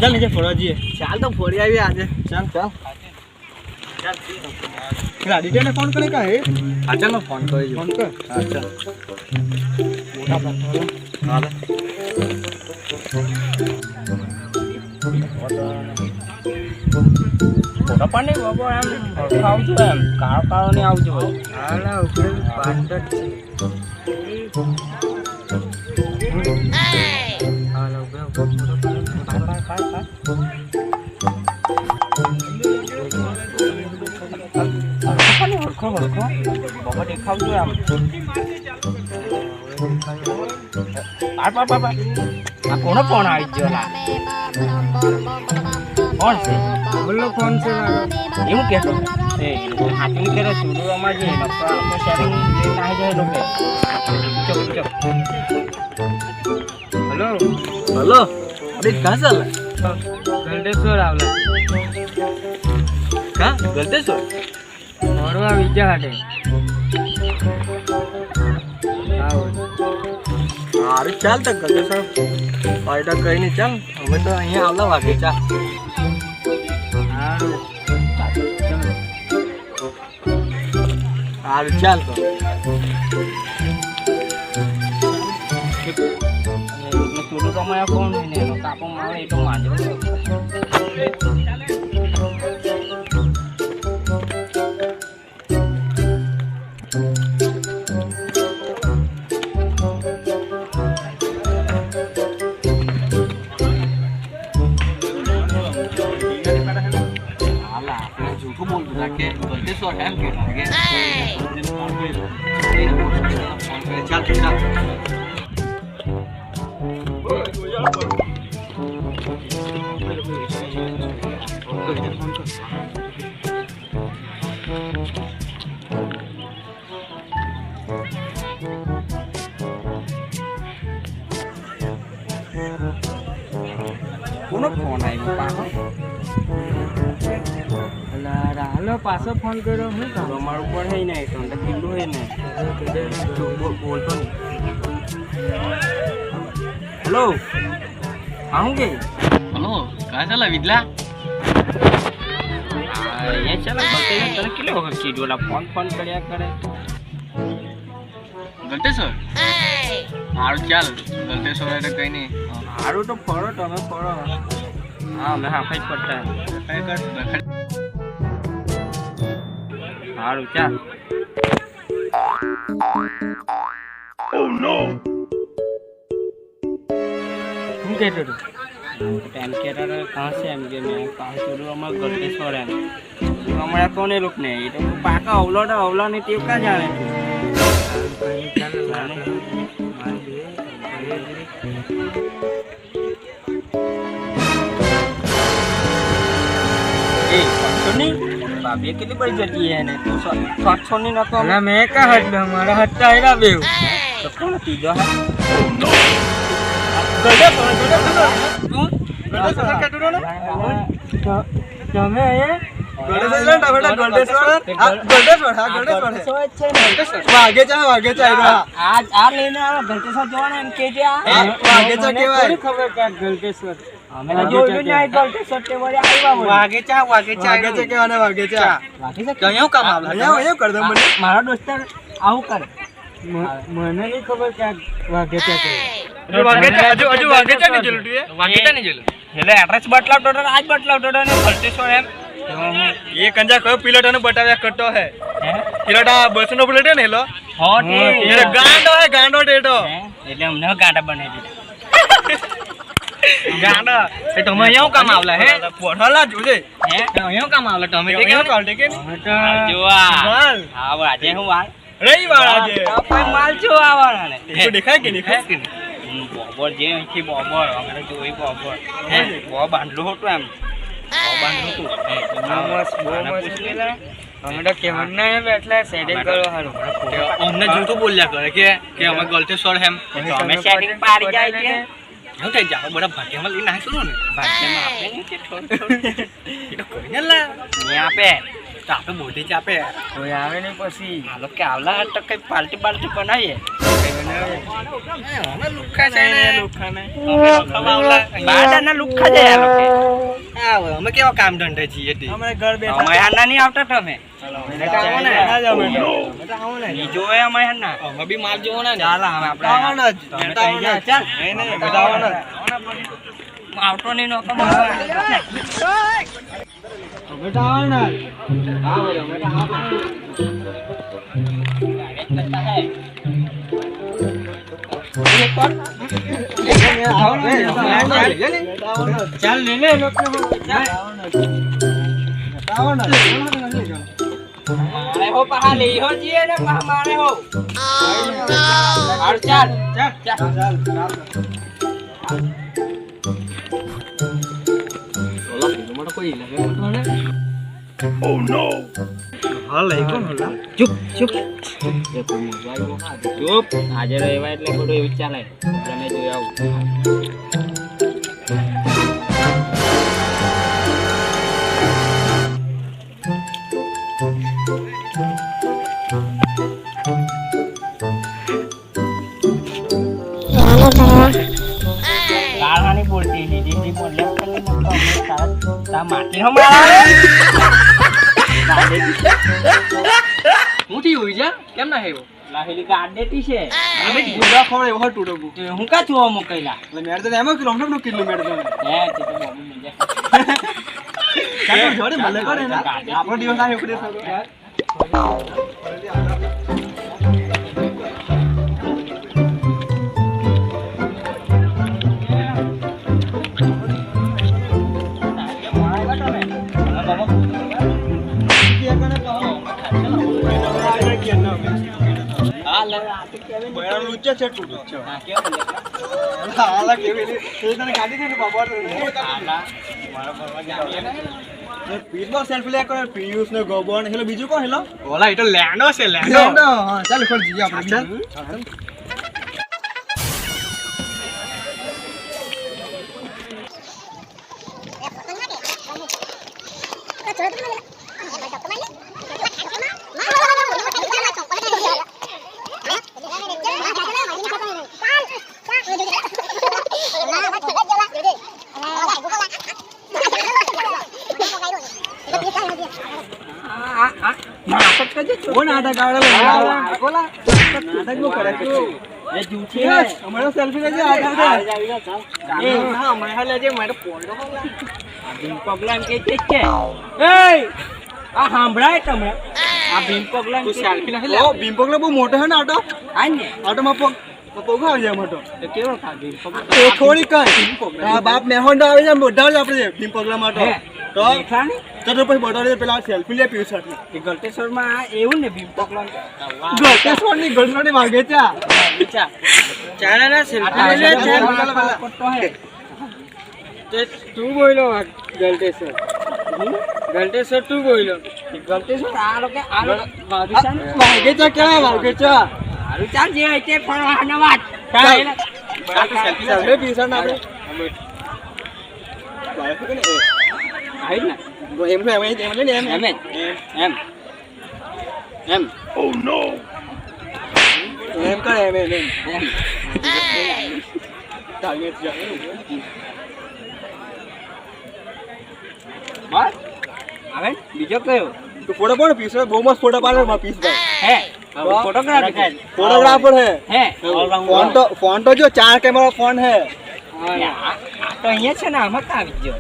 ચાલ નીચે ફરવા જઈએ. ચાલ તો ફરી આવી આજે. ચાલ ચાલ પેલા આદિત્યને ફોન કરી કહે. હા ચાલ ફોન કરી ફોન કર. હા ચાલ મોટા પાછળ હાલે ફોટો પણ નહીં બાબો એમ આવજો એમ કાળો કાળો નહીં આવજો હાલા ઉપર પાંચ છે હાલા ઉપર ઓળખો બાબા દેખાવજો એમ આ કોનો ફોન આવી ગયો લા કોણ છે બોલો ફોન છે એવું કહેતો એ હાથની કરે ચૂડવામાં જે આપણે શેરિંગ લઈને આવી જાય લોકો ચપ હેલો હેલો અરે કहाँ ચાલે ગલટેશ્વર આવલા કા ગલતેશ્વર મોરવા વિદ્યા હાટે અરે ચાલ તો ગલતેશ્વર પાયડા કઈ નહીં ચાલ હવે તો અહીંયા આવલા વાગે ચાલ સારું ચાલ તો ચૂડું કમાયા કોણ હોય ને એનો કાપો આવે એ તો માંડ્યો જૂઠું બોલતું હતા કે ગલતેશ્વર એમ કે લાગે ચાલ ચાલ કોનો ફોન આવ્યો પાછો હાલો પાછો ફોન કર્યો હું કામ અમારું પણ હે ને તો કિલ્લો હે ને બોલતો નહીં હેલો આવું કે હલો કા ચાલે વિદલા એ ચાલે તને કેટલો વખત કીધું ફોન કર્યા કરે ગલતેશ્વર સારું ચાલ ગલતેશ્વર એટલે કઈ નહીં સારું તો ફરો તમે ફરો હા અમે હાફાઈ જ પડતા સારું ચાલ શું કહેતો તું એમ કહેતા કહા છે એમ કે મેં કહા છું અમારે ગલતેશ્વર એમ હમણાં કોને રૂપ ને એ તો પાકા અવલા ને તે ક્યાં જાણે ભાભી કેટલી બધી જતી હે ને સાતસો ની નતો મેં કા હટ મારા હટતા હેરા બેવ તો કોણ ત્રીજો હે તમે વાગે ચા આ લઈને આવો ગલતેશ્વર જવાના એમ કે વાગે ચા કેવાય ખબર કે ગલતેશ્વર અમે જોયું નહીં ગલતેશ્વર તે વળી આવ્યા વાગે ચા કેવાના વાગે ચા કયો કામ આવલા અહીંયા કર દે મને મારો દોસ્તાર આવું કરે મને નહીં ખબર કે વાગે ચા કે વાગે ચા હજુ વાગે ચા નહીં જોલું તું વાગે ચા નહીં જોલું એટલે એડ્રેસ બદલાવતો હતો આજ બદલાવતો હતો ને ગલતેશ્વર એમ ये कंजा कयो पिलट ने बटाव्या कटो है पिलट आ बस नो पिलट है ने लो हां ते ये गांडो है गांडो टेटो એટલે અમને ગાંડા બનાવી દીધા ગાંડા એ તમે અહીંયા કામ આવલા હે પોઠાલા જોજે હે અહીંયા કામ આવલા તમે તે કેમ કાલ કે જોવા માલ હા આજે હું વાર રહી વાર આજે આપણે માલ જો આવવાના ને તો દેખાય કે નહીં બોબર જે અહીંથી બોબર અમે જોઈ બોબર હે બો બાંધલો હતો એમ અમે તો કેવન ના એમ એટલે સેટિંગ કરો હારું અમને જૂઠું બોલ્યા કરે કે અમે ગલતેશ્વર એમ અમે સેટિંગ પાડી જાય છે હું થઈ જાવ બડા ભાગ્યમાં લઈને નાખી ને ભાગ્યમાં આપે નહીં કે થોડું એ તો કરીને લા નહીં આપે ચાપે મોટી ચાપે કોઈ આવે નહીં પછી હાલો કે આવલા તો કઈ પાર્ટી બનાવીએ લુખા છે ને લુખા ને બાડાના લુખા છે આ લોકો અમે કેવા કામ ધંધે છીએ અમે ઘર બેઠા અમે હાના નહીં આવતા તમે બીજો એ અમે હાના અમે બી માલ જોવો ને ચાલ આપણે આવવાના જ ચાલ નહીં બધા આવવાના આવતો નહીં નો અમે તો આવવાના ચાલ લે લે મારે હો પહા લે હો જીએ ને મારે હો ચાલ ચાલ ચૂપ આજે રહેવા એટલે બધું એવું ચાલે તમે જોઈ આવું કાળાની બોલતી દીદી બોલ્યા માટી મોટી હોય છે કેમ ના હેવો લાહેલી ગાડેટી છે ગુડા ખવડે એવો તૂટો હું કા જોવા મોકલ્યા એટલે મેર તો એમ કિલોમીટર નો કિલોમીટર હે તે તો બોમ્બ મિલ જાય જોડે ભલે કરે ને આપણો દિવસ આ એકડે પિયુષ ને ગોબન હેલો બીજું કોણ હેલો ઓલા એ તો લેન્ડો છે લેન્ડો ચાલ ઉપર જઈએ આપણે કોણ નાટક આવડે બોલા નાટક નો કરે એ જૂઠી હે અમારો સેલ્ફી લેજે આ એ હા મને લેજે મારે પોંડો આ ભીમ પગલા કે છે એ આ સાંભળાય તમે આ ભીમ પગલા તું સેલ્ફી ના ઓ ભીમપગલો બહુ મોટો છે ને આટો આ ને આટોમાં પોગો આવી જાય મોટો તો કેવો ખા ભીમ પગલા એ થોડી કઈ આ બાપ મેહોંડો આવી જાય મોઢા જ આપણે ભીમપગલા માટો તો દેખાણી તો પછી બટાડે પેલા સેલ્ફી લે પીયું સાથે એ ગલતેશ્વરમાં આ એવું ને ભીમ પગલા ગળતેશ્વરની ગળસોની માંગે ચા વિચાર ચાલે ના સેલ્ફી લે છે પટ્ટો હે તે તું બોલ્યો ગલતેશ્વર ગલતેશ્વર તું બોલ્યો ગલતેશ્વર આ લોકો વાગીશાન માંગે ચા ક્યાં માંગે ચા હારું ચાલ જે હોય તે ફરવાનો વાત સેલ્ફી પીયું ના આપણે આઈ ને એમ લે એમ એમ એમ એમ ઓ નો એમ કરે એમ ટાર્ગેટ જા બસ હવે બીજો કયો તો ફોટો પાડ પીસ બહુ મસ્ત ફોટો પાડે માં પીસ ભાઈ હે फोटोग्राफर है હે फोन तो जो 4 कैमरा फोन है આ તો અહીંયા છે ને આમાં કા આવી ગયો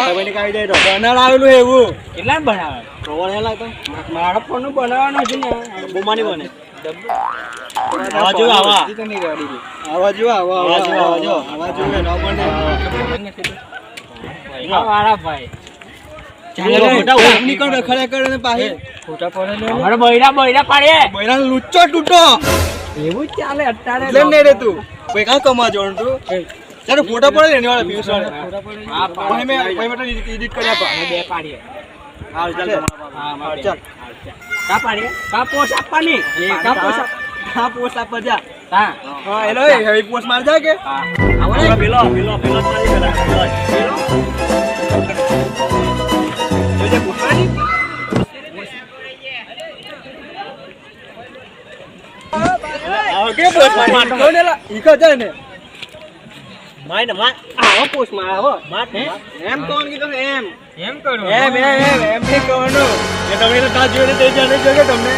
તમે ને કાઈ દે તો બનાવ આવેલું હે એવું કેટલા બનાવે કવર હેલા તો મારો ફોન નું બનાવવાનું છે ને બોમાની બને આવા જો આવા ના બને વાળા ભાઈ ચાલે ફોટા ઉની કર ખરે કરે ને પાહે ફોટા પડે લે અમાર બૈરા પાડે બૈરા લુચ્ચો તૂટો એવું જ ચાલે અત્યારે લેમ ને રે તું કોઈ કા કમા જોણ તું ચાલો ફોટા પડે લેને વાળા વ્યુઝ વાળા હા ભાઈ મે તો એડિટ કર્યા પા બે પાડીએ હાલ ચાલ હા ચાલ કા પાડીએ કા પોસ આપવાની કા પોસ્ટ આપવા જા હા હા હેલો હેવી પોસ્ટ માર જા કે હા આવડે પેલો તારી પેલા જોજે પોસ્ટ કે પોસ્ટ માર તો ને લા ઈકો જાય ને માર ને માર આવો પોસ્ટ માર આવો માર એમ કોણ કીધું એમ એમ કરું એમ નહીં કહેવાનું એ તમે તો તા જોઈને તે જાણે જોગે તમને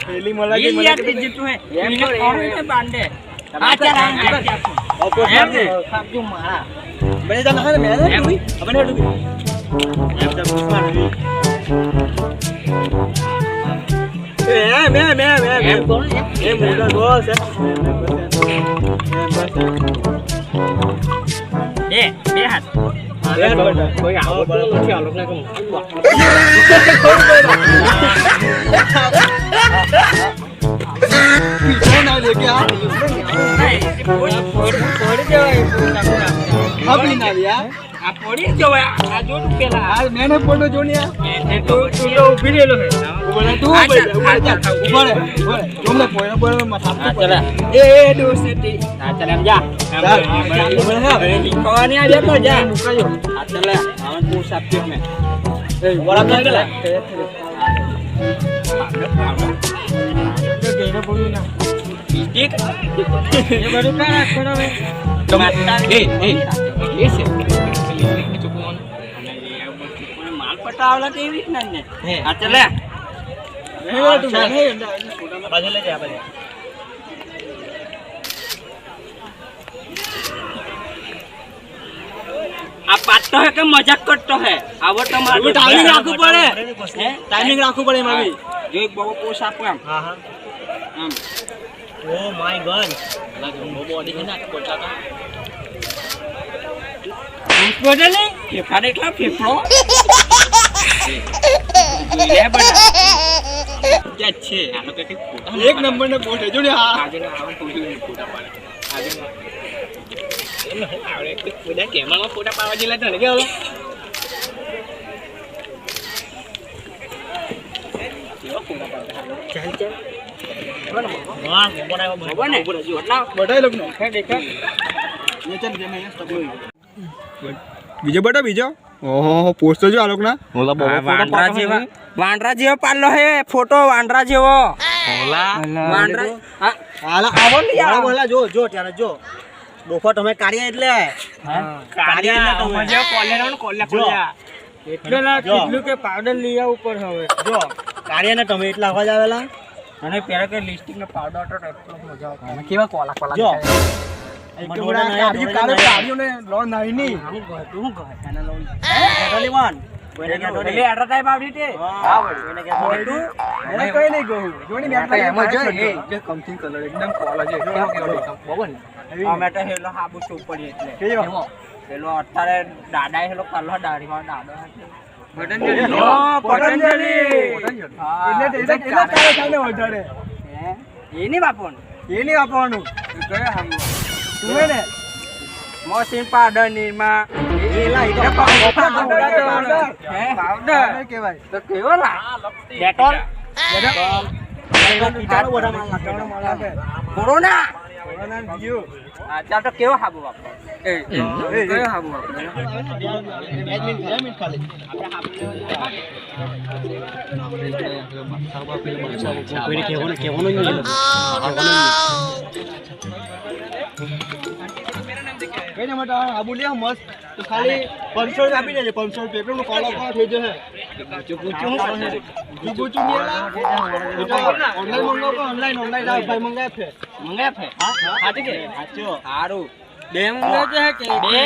પેલી મળે કે મને યાદ જીતું હે એમ કોણ બાંધે આ ચાલ એમ ને સાબજુ મારા બને જા ના મે ને તું બને તું એમ તો પુષ્પા નવી એમ કોણ એમ મોટા બોસ બે હાથ કોઈ આવો બરાબર નથી આલોક ના કહું પીછો ના લેકે આ પોડી દેવાય આપી ના લ્યા આ પોડી દેવાય આ જો પેલા આ મેને ફોટો જોનિયા તું તો ઊભી રહેલો હે ઉભરે તું ઉભરે જોમને પોયનો પોયનો માથા ચાલ એ દોસ્તી ચાલ એમ જા કવાની આ બેઠો જા મુકાયો આ ચાલ આવન પોસ આપજો મે એ વળા ના ગલા તો ગેરો બોલી ના ઠીક એ બધું કા રાખો હવે એ છે માલ પટાવલા કેવી ના ને આ ચાલ બાજુ લે જા બાજુ આ પાટતો હે કે મજાક કરતો હે આવો તો મારું ટાઈમિંગ રાખવું પડે હે ટાઈમિંગ રાખવું પડે એમાં બી જો એક બહુ પોસ આપો એમ હા હા આમ ઓ માય ગોડ લાગે નો બોડી છે ના કોટા કા બોલે ને ફેફડા એકલા ફેફડો એ બના ક્યાં છે આ લોકો કે ફોટા એક નંબર ને બોટ જો ને હા આજે આવો ફોટા પાડે આજે એને આવડે કે ફોટા કેમેરામાં ફોટા પાડવા જેલા તને કે ઓલો ચાલ ચાલ વાહ બોડાયો બને જો એટલા બટાઈ લોક નો હે દેખો ये चल जे मैं स्टॉप બીજો બટા બીજો ઓહો પોસ્ટ જો આલોક ના ઓલા બહુ વાંદરા જેવો પાડલો હે ફોટો વાંદરા જેવો વાંદરા હા આલા આવો ને યાર બોલા જો જો ત્યારે જો ડોફા તમે કાઢ્યા એટલે કાઢ્યા તમે જે કોલેરો ને કોલ્યા એટલે ના કીધું કે પાવડર લઈ આવ ઉપર હવે જો કાઢ્યા ને તમે એટલા અવાજ આવેલા અને પેલા કે લિસ્ટિંગ નો પાવડર તો એટલો મજા આવે કેવા કોલા જો એક તો બડા કાઢ્યું કાઢ્યું ને લોન નહીં ની તું કહે એના લોન ખાલી વાન એટલે આટલા ટાઈમ આવડી તે હા વળી એને કે તું એને કઈ નહીં કહું જોની મેટ એમાં જો જે કમથિંગ કલર એકદમ કોલા છે કેવો કેવો બબન અમે તો હેલો હાબુ સુ પડી એટલે કેવો પેલો અત્યારે દાદા હેલો કલર દાઢીમાં દાદો પતંજલિ પતંજલિ એટલે તારે સામે વધારે એ ની બાપોન એ નહીં આપવાનું કયો હામ તું ને મોસીન પાવડર ની માં એલા ઈ તો પાવડર કહેવાય તો કેવો લા ડેટોલ કીટાણુ બધા માલ નાખે કોરોના કોરોના જીઓ આ ચાલ તો કેવો હાબુ બાપો એ કયો હાબુ બાપો 2 મિનિટ ખાલી કોઈને કહેવાનું નહીં કઈને માટે આબુ લે મસ્ત તો ખાલી 500 આપી દેજે 500 પેપર નું કોલા કોલા થઈ જશે ગુચું મેલા ઓનલાઈન મંગાવો ઓનલાઈન રાવ ભાઈ મંગાય છે હા હાચે કે સાચો હારું બે મંગાજે હે કે બે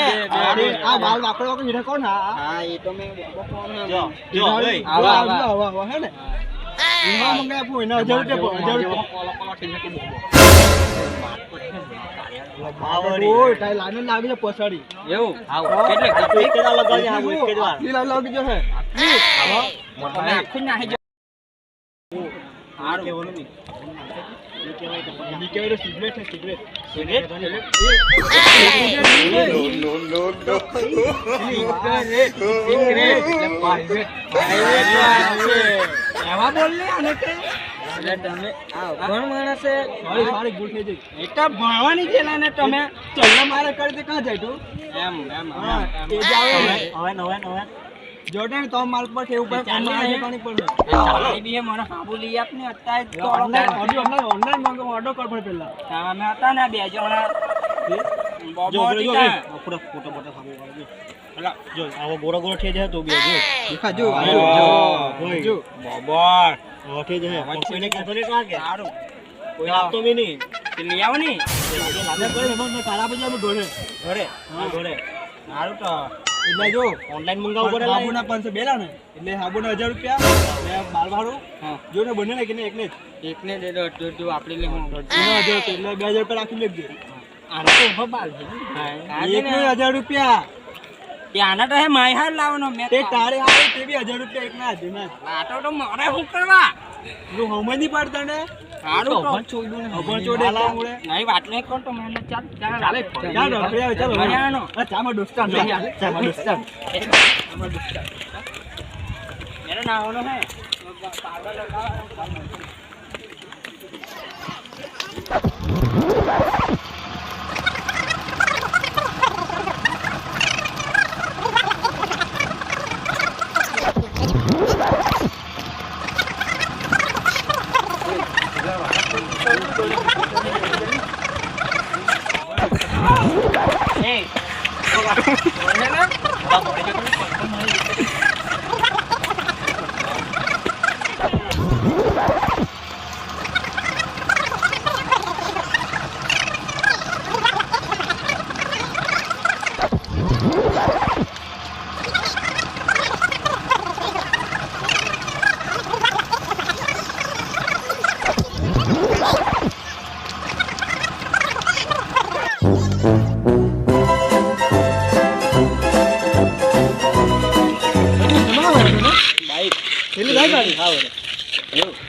આ માલ વાપરો કે હીરા કોણ હા એ તો મે ફોન જો આવા હે ને ઈમાં મંગાય આપું એના 1000 રૂપિયા ઓય તાઈ લાઈન લાગી છે પછાડી એવું કેટલે એક જ લગાવી હા એક જ વાર લીલા લાગી જો હે તમે આખું નાહી જો હારું કેવાનું નહીં એ કેવાય તો ઈ કેવાય સિગરેટ છે સિગરેટ એવા બોલ ને આને કે એટલે તમે આ ભણ માણસે સારી ભૂલ થઈ ગઈ એટલા ભણવાની છે ને તમે ચલ્લા મારે કરી દે કાં જાય તું એમ હા એ જાવે હવે નવે જોડે તો માલ પર છે ઉપર પાણી પડે પાણી બી મને હાબુ લઈ આપ ને અત્યારે તો ઓનલાઈન મંગાવો ઓર્ડર કર પણ પેલા અમે હતા ને બે જણા જો ફોટો ફોટો સામે અલા જો આવો ગોરો ગોરો થઈ જાય તો બી જો દેખા જો જો બબર થઈ જાય કોઈને કહેતો નહીં કાં કે સારું કોઈ આપતો બી નહીં તે લઈ આવો ને લાગે કોઈ મને તારા બજાર ઢોળે હા ઢોળે સારું તો એટલે જો ઓનલાઈન મંગાવવું પડે સાબુના 500 બેલા ને એટલે સાબુના 1000 રૂપિયા ને બાલ ભાડું જો ને બને ને કે એકને એકને દે દો તો આપણે લે હું 1000 એટલે 2000 રૂપિયા રાખી લેજે આનો તો ભબાલ છે એકને 1000 રૂપિયા ત્યાંના તો હે માય હાર લાવવાનો મેં તે તારે આવે તે બી 1000 રૂપિયા એકના જ ના આટો તો મારે શું કરવા તું હમજ નહીં પડતા ને સારું તો છોડ્યું ને અભણ ચોડે એટલે મુળે નહીં વાત નહીં કોણ તો મને ચાલ ચાલે ચાલો ચાલો હરિયાણો ચામાં દોસ્તાન ચામાં દોસ્તાન મેરો નાવાનો હે પાગલ લગાવ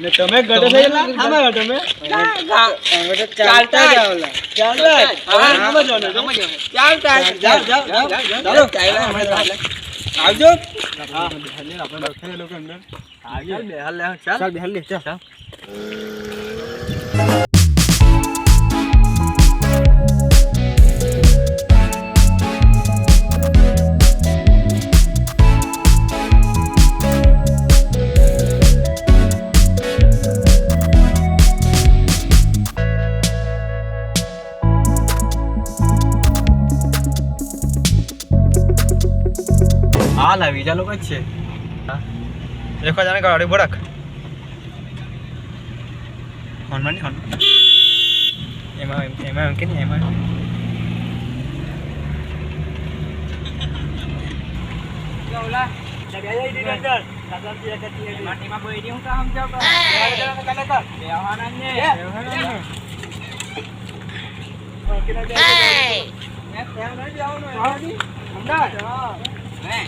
ને તમે ગડે થયેલા આમાં તમે ચાલતા જાવલા ચાલતા આમાં જાવ ને ચાલતા જાવ ચાલો આવજો હા બેહાલે આપણે બેઠા લોકો અંદર ચાલ બેહાલ લે ચાલ બેહાલ લે ચાલ હાલ બીજા લોકો જ છે દેખો જાણે ગાડી ભડક હનુમાન એમાં કે નહીં એમાં ઓલા માટીમાં બોઈ હું કામ જાવ બેહવાના ને હે